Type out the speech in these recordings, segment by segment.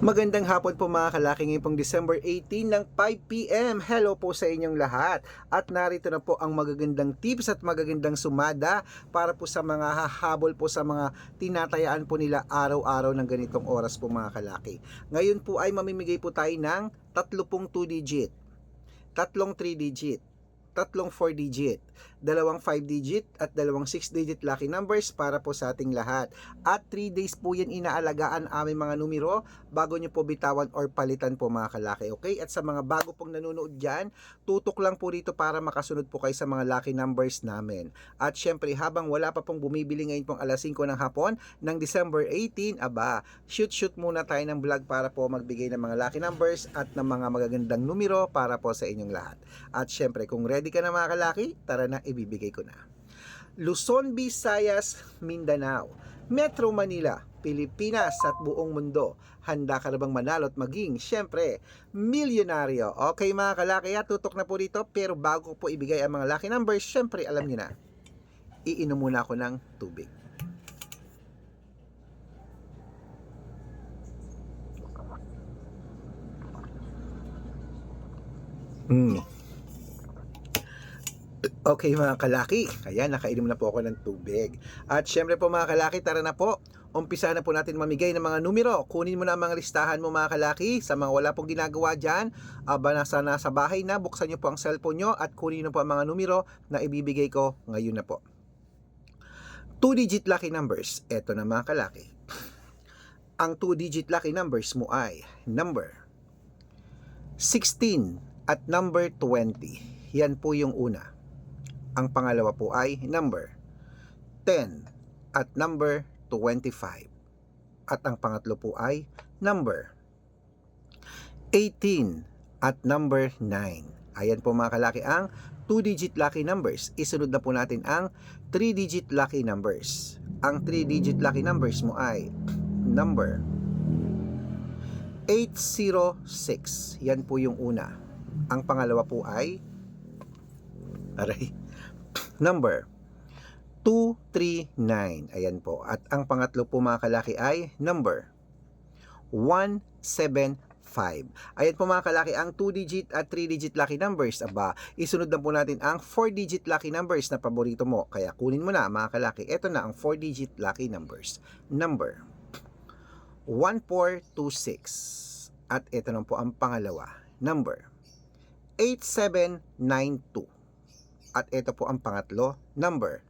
Magandang hapon po mga kalaki, ngayon pong December 18 ng 5 p.m. Hello po sa inyong lahat. At narito na po ang magagandang tips at magagandang sumada para po sa mga hahabol po sa mga tinatayaan po nila araw-araw ng ganitong oras po mga kalaki. Ngayon po ay mamimigay po tayo ng tatlong 2 digit, tatlong 3 digit, tatlong 4 digit, dalawang 5 digit at dalawang 6 digit lucky numbers para po sa ating lahat. At 3 days po yan inaalagaan aming mga numero bago nyo po bitawan or palitan po mga kalaki. Okay? At sa mga bago pong nanonood dyan, tutok lang po dito para makasunod po kayo sa mga lucky numbers namin. At syempre habang wala pa pong bumibili ngayon pong alas 5 ng hapon ng December 18, shoot muna tayo ng vlog para po magbigay ng mga lucky numbers at ng mga magagandang numero para po sa inyong lahat. At syempre kung ready ka na mga kalaki, tara na, ibibigay ko na. Luzon, Visayas, Mindanao, Metro Manila, Pilipinas at buong mundo. Handa ka na bang manalo at maging, syempre, milyonaryo? Okay mga kalaki, tutok na po dito. Pero bago ko po ibigay ang mga lucky numbers, syempre alam nyo na, iinom muna ako ng tubig. Okay mga kalaki, kaya nakainom na po ako ng tubig. At syempre po mga kalaki, tara na po. Umpisa na po natin mamigay ng mga numero. Kunin mo na ang mga listahan mo mga kalaki. Sa mga wala pong ginagawa dyan, nasa bahay na, buksan nyo po ang cellphone nyo at kunin nyo po ang mga numero na ibibigay ko ngayon na po. 2-digit lucky numbers. Eto na mga kalaki. Ang 2-digit lucky numbers mo ay number 16 at number 20. Yan po yung una. Ang pangalawa po ay number 10 at number 25. At ang pangatlo po ay number 18 at number 9. Ayan po mga kalaki ang 2-digit lucky numbers. Isunod na po natin ang 3-digit lucky numbers. Ang 3-digit lucky numbers mo ay number 806. Yan po yung una. Ang pangalawa po ay number 239. Ayan po. At ang pangatlo po mga kalaki ay number 175. Ayan po mga kalaki ang 2-digit at 3-digit lucky numbers. Isunod na po natin ang 4-digit lucky numbers na paborito mo. Kaya kunin mo na mga kalaki. Ito na ang 4-digit lucky numbers. Number 1426. At ito na po ang pangalawa. Number 8792. At ito po ang pangatlo, number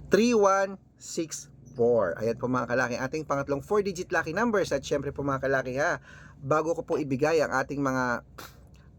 3164. Ayan po mga kalaki, ating pangatlong 4-digit lucky numbers. At syempre po mga kalaki bago ko po ibigay ang ating mga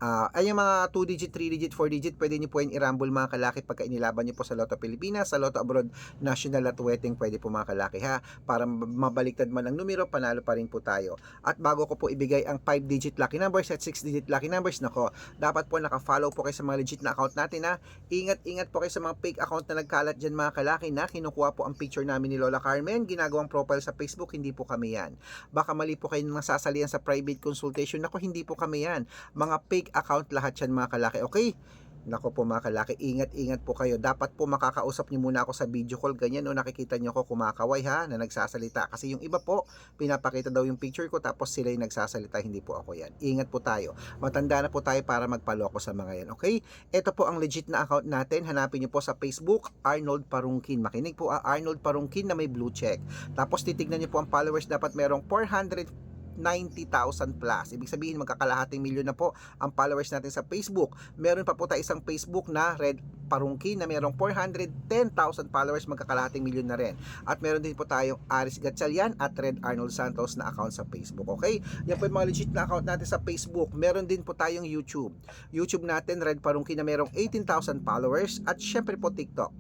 ay yung mga 2-digit, 3-digit, 4-digit, pwede nyo po yung i-rumble mga kalaki pagka inilaban nyo po sa Lotto Pilipinas, sa Lotto Abroad, National at Wedding, pwede po mga kalaki para mabaliktad man ang numero, panalo pa rin po tayo. At bago ko po ibigay ang 5-digit lucky numbers at 6-digit lucky numbers, nako, dapat po naka-follow po kayo sa mga legit na account natin Ingat po kayo sa mga fake account na nagkalat dyan mga kalaki na kinukuha po ang picture namin ni Lola Carmen, ginagawang profile sa Facebook, hindi po kami yan. Baka mali po kayo nasasalihan sa private consultation, nako, hindi po kami yan. Mga fake account lahat yan mga kalaki, okay? Nako po mga kalaki, ingat po kayo. Dapat po makakausap nyo muna ako sa video call, ganyan, nakikita nyo ako kumakaway na nagsasalita. Kasi yung iba po, pinapakita daw yung picture ko tapos sila yung nagsasalita, hindi po ako yan. Ingat po tayo. Matanda na po tayo para magpaloko sa mga yan, okay? Ito po ang legit na account natin. Hanapin nyo po sa Facebook, Arnold Parungkin. Makinig po, Arnold Parungkin na may blue check. Tapos titignan nyo po ang followers, dapat merong 490,000 plus. Ibig sabihin magkakalahating milyon na po ang followers natin sa Facebook. Meron pa po tayo isang Facebook na Red Parungkin na merong 410,000 followers, magkakalahating milyon na rin. At meron din po tayong Aris Gatchalian at Red Arnold Santos na account sa Facebook. Okay? Yan po yung mga legit na account natin sa Facebook. Meron din po tayong YouTube. YouTube natin Red Parungkin na merong 18,000 followers at syempre po TikTok.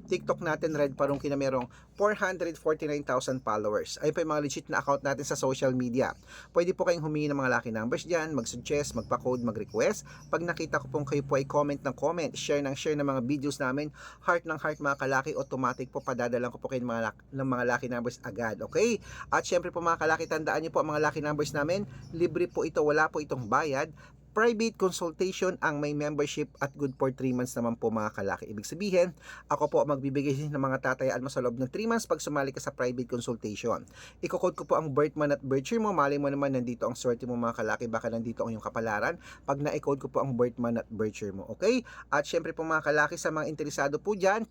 TikTok natin Red Parungkin na merong 449,000 followers. Ay po yung mga legit na account natin sa social media. Pwede po kayong humingi ng mga lucky numbers dyan, mag-suggest, magpa-code, mag-request. Pag nakita ko pong kayo po ay comment ng comment, share ng mga videos namin, heart ng heart mga kalaki, automatic po padadalan ko po kayo ng mga lucky numbers agad, okay? At syempre po mga kalaki, tandaan nyo po ang mga lucky numbers namin, libre po ito, wala po itong bayad. private consultation ang may membership at good for 3 months naman po mga kalaki. Ibig sabihin, ako po magbibigay ng mga tatayaan mo sa loob ng 3 months pag sumali ka sa private consultation. Iko-code ko po ang birth month at birth year mo. Malay mo naman nandito ang swerte mo mga kalaki, baka nandito ang iyong kapalaran pag na-code ko po ang birth month at birth year mo. Okay? At syempre po mga kalaki, sa mga interesado po dyan,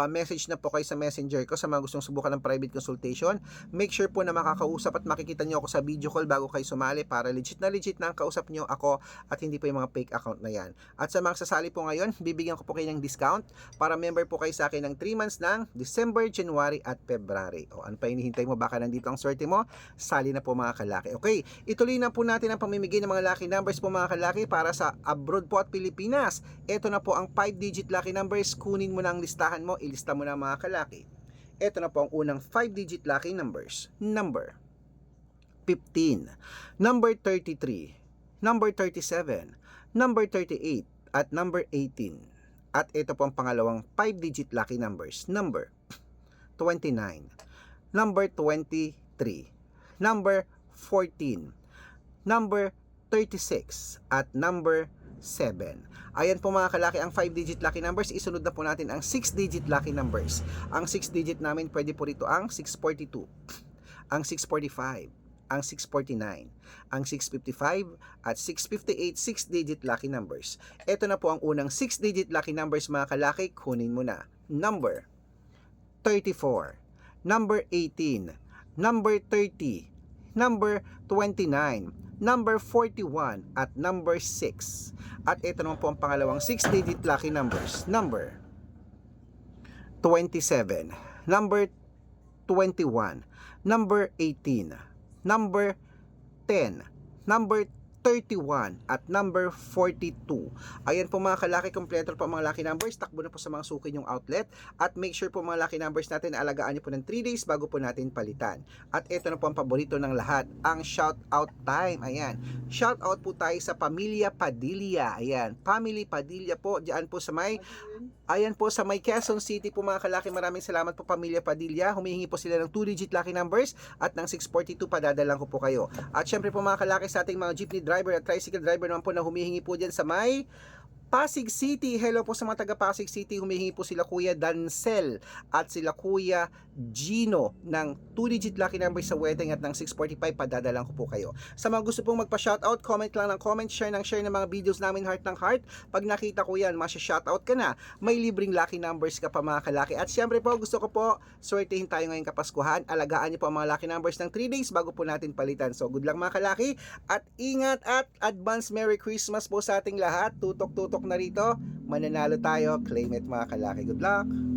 message na po kayo sa messenger ko sa mga gustong subukan ng private consultation. Make sure po na makakausap at makikita nyo ako sa video call bago kayo sumali para legit na ang kausap nyo ako at hindi po yung mga fake account na yan. At sa mga sasali po ngayon, bibigyan ko po kayo ng discount para member po kayo sa akin ng 3 months ng December, January at February. O ano pa hinihintay mo, baka nandito ang swerte mo? Sali na po mga kalaki. Okay, ituloy na po natin ang pamimigay ng mga lucky numbers po mga kalaki para sa abroad po at Pilipinas. Ito na po ang 5-digit lucky numbers. Kunin mo na ang listahan mo, ilista mo na mga kalaki. Ito na po ang unang 5-digit lucky numbers. Number 15, number 33, number 37, number 38, at number 18. At ito po ang pangalawang 5-digit lucky numbers. Number 29, number 23, number 14, number 36, at number 7. Ayan po mga kalaki ang 5-digit lucky numbers. Isunod na po natin ang 6-digit lucky numbers. Ang 6-digit namin pwede po rito ang 642, ang 645, ang 649, ang 655, at 658 6-digit lucky numbers. Ito na po ang unang 6-digit lucky numbers mga kalaki. Kunin mo na. Number 34, number 18, number 30, number 29, number 41, at number 6. At ito naman po ang pangalawang 6-digit lucky numbers. Number 27, number 21, number 18, number 10, number 31, at number 42. Ayan po mga kalaki, kompleto po mga lucky numbers. Takbo na po sa mga suki yung outlet. At make sure po mga lucky numbers natin, alagaan nyo po ng 3 days bago po natin palitan. At ito na po ang paborito ng lahat, ang shout out time. Ayan, shout out po tayo sa Pamilya Padilla. Ayan, Family Padilla po, diyan po sa may ayan po sa may Quezon City po mga kalaki. Maraming salamat po Pamilya Padilla. Humihingi po sila ng 2-digit lucky numbers at ng 642 padadalan ko po kayo. At syempre po mga kalaki, sa ating mga jeepney driver at tricycle driver naman po na humihingi po dyan sa may Pasig City. Hello po sa mga taga Pasig City. Humihingi po sila Kuya Dancel at sila Kuya Gino ng 2-digit lucky number sa wedding at ng 645 padadalang ko po kayo. Sa mga gusto pong magpa-shoutout, comment lang ng comment, share ng mga videos namin heart ng heart. Pag nakita ko yan, masya-shoutout ka na. May libreng lucky numbers ka pa mga kalaki. At syempre po, gusto ko po swertihin tayo ngayong Kapaskuhan. Alagaan niyo po ang mga lucky numbers ng 3 days bago po natin palitan. So good luck mga kalaki at ingat at advance Merry Christmas po sa ating lahat. Tutok-tutok na rito, mananalo tayo. Claim it mga kalaki. Good luck!